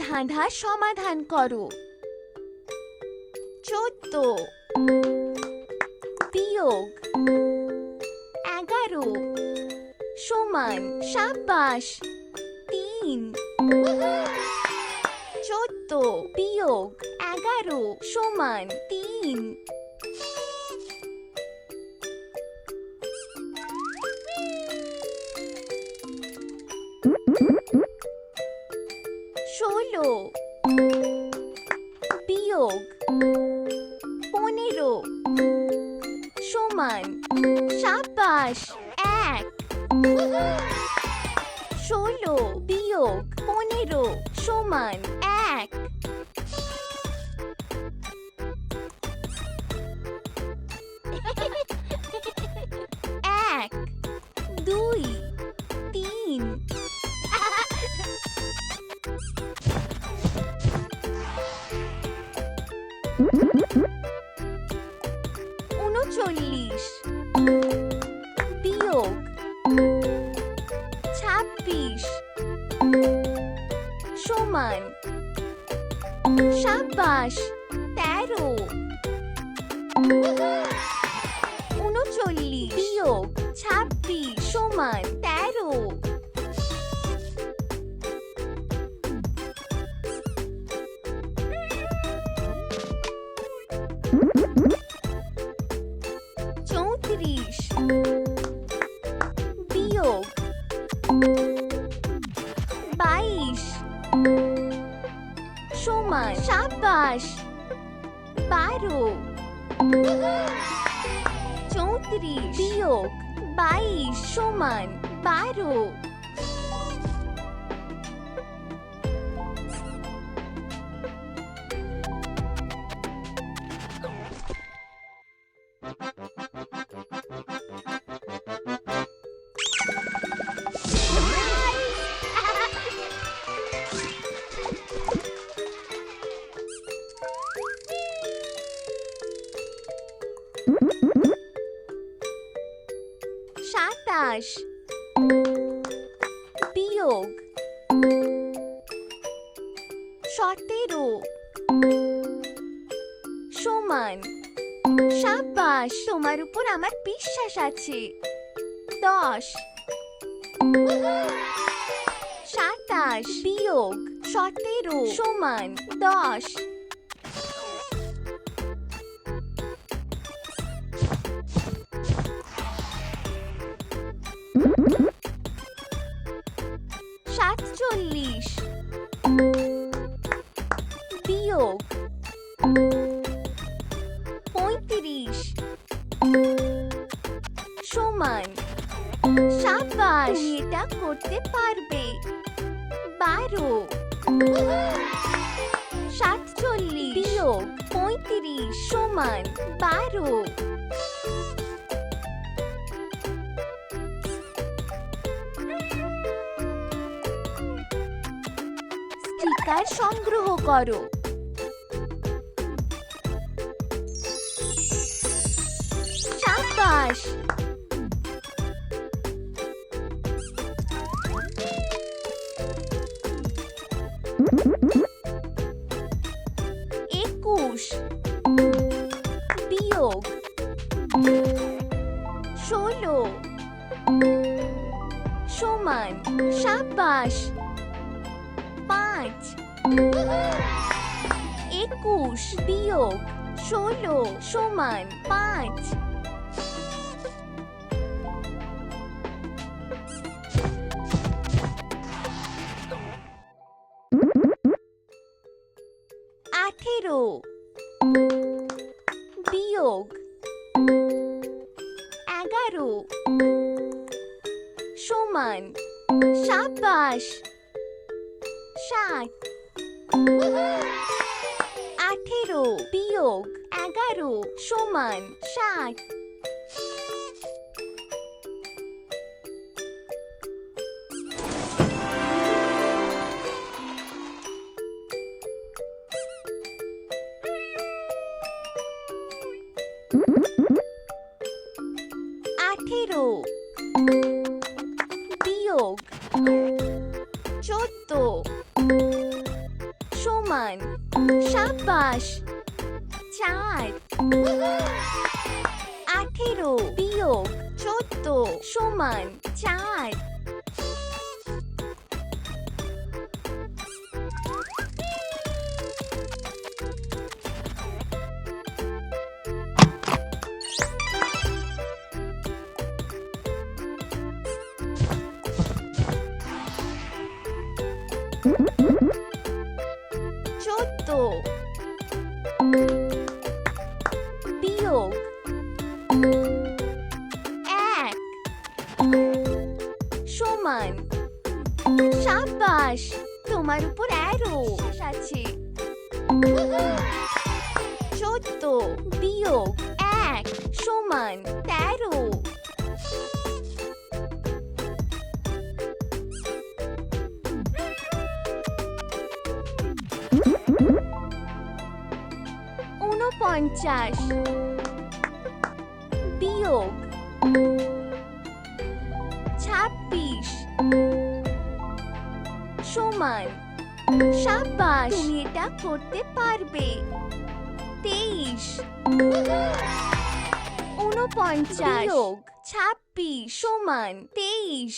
ধাঁধার সমাধান করো। 14 বিয়োগ 11 সমান সাবাস 3। 14 বিয়োগ 11 সমান 3। 16 বিয়োগ 15 সমান সাবাস 1। 16 বিয়োগ 15 সমান 1। 1 2 3 39 বিয়োগ 26 সমান সাবাস 13। 39 বিয়োগ 26 সমান 13। 34 বিয়োগ 22 সমান সাবাস 12। 34 বিয়োগ 22 সমান 12। 27 বিয়োগ 17 সমান সাবাস, তোমার উপর আমার বিশ্বাস আছে। 10 27 বিয়োগ 17 সমান 10। 47 বিয়োগ 35 সমান সাবাস, তুমি এটা করতে পারবে। 12 47 বিয়োগ 35 সমান 12। স্টিকার সংগ্রহ করো। সাবাস। 21 বিয়োগ 16 সমান সাবাস 5। 21 বিয়োগ 16 সমান 5। 18 বিয়োগ 11 সমান সাবাস 7। 18 বিয়োগ 11 সমান 7। 18 বিয়োগ 14 সাবাস 4 18 বিয়োগ 14 সমান 4 14 বিয়োগ 1 সমান সাবাস তোমার উপর অ্যারো আছে 14 বিয়োগ 1 সমান 13 49 বিয়োগ 26 সমান সাবাস তুমি এটা করতে পারবে 23 49 বিয়োগ 26 সমান 23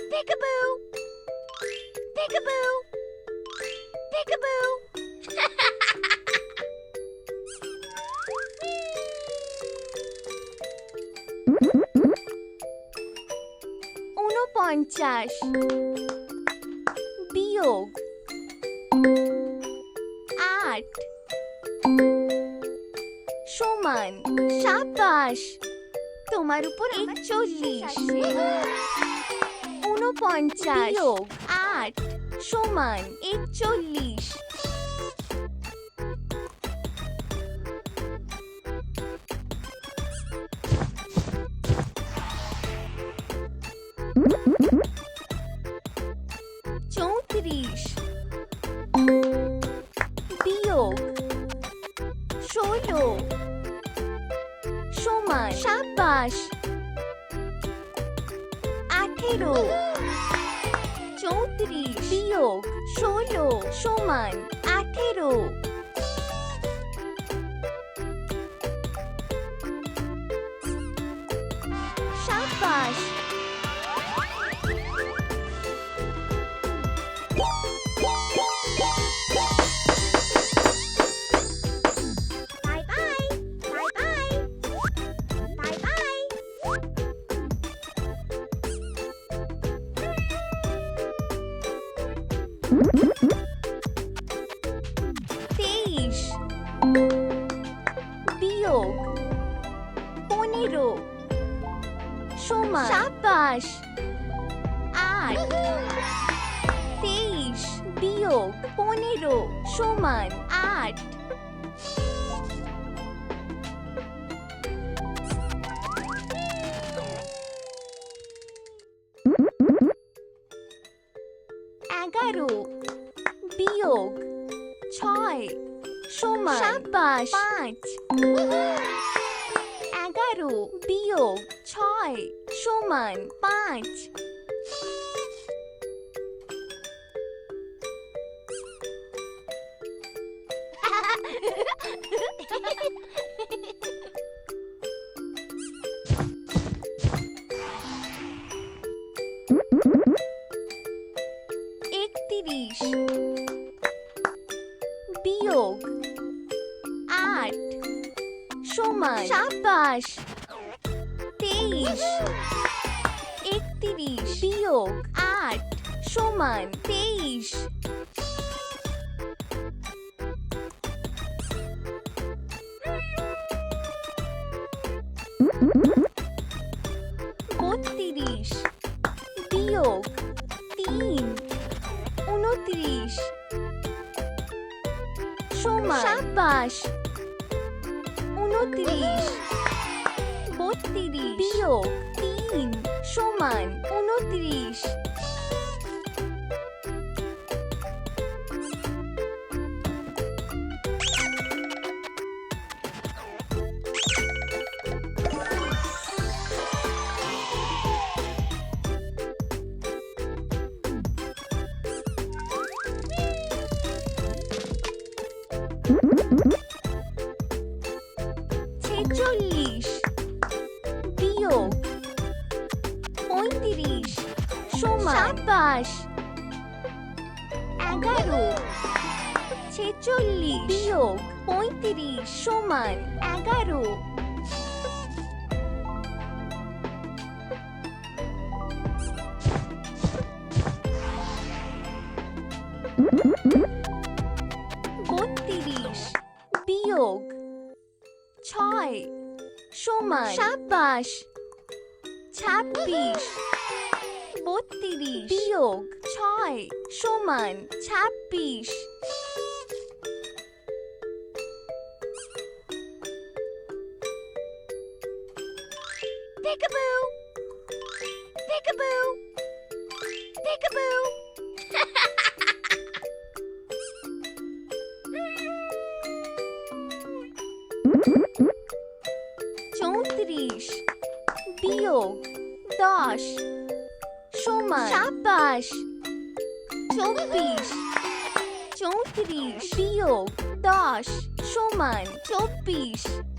Peekaboo! Peekaboo! Peekaboo! ঊনপঞ্চাশ বিয়োগ 8 সমান সাবাস তোমার উপর 41 ঊনপঞ্চাশ বিয়োগ 8 সমান 41 34 বিয়োগ 16 সমান সাবাস 18 34 বিয়োগ 16 সমান 18 সাবাস bye bye bye bye bye bye 23 বিয়োগ 15 সমান সাবাস 8 23 বিয়োগ 15 সমান 8 11 বিয়োগ 6 সমান সাবাস 5 11 বিয়োগ 6 সমান 5 31 বিয়োগ 8 সমান সাবাস 23 31 বিয়োগ 8 সমান 23 32 বিয়োগ 3 29 সমান সাবাস 29 32 বিয়োগ 3 সমান 29 33 ছেচল্লিশ বিয়োগ ৩৫ সমান ২৭ ১১ ছেচল্লিশ বিয়োগ ৩৫ সমান ১১ ৩২ বিয়োগ ৬ সমান ২৭ ২৬ ৩২ বিয়োগ ৬ সমান ২৬ Peekaboo! Peekaboo! Peekaboo! ৩৪ বিয়োগ ১০ সমান ২৭ ২৪ ৩৪ বিয়োগ ১০ সমান ২৪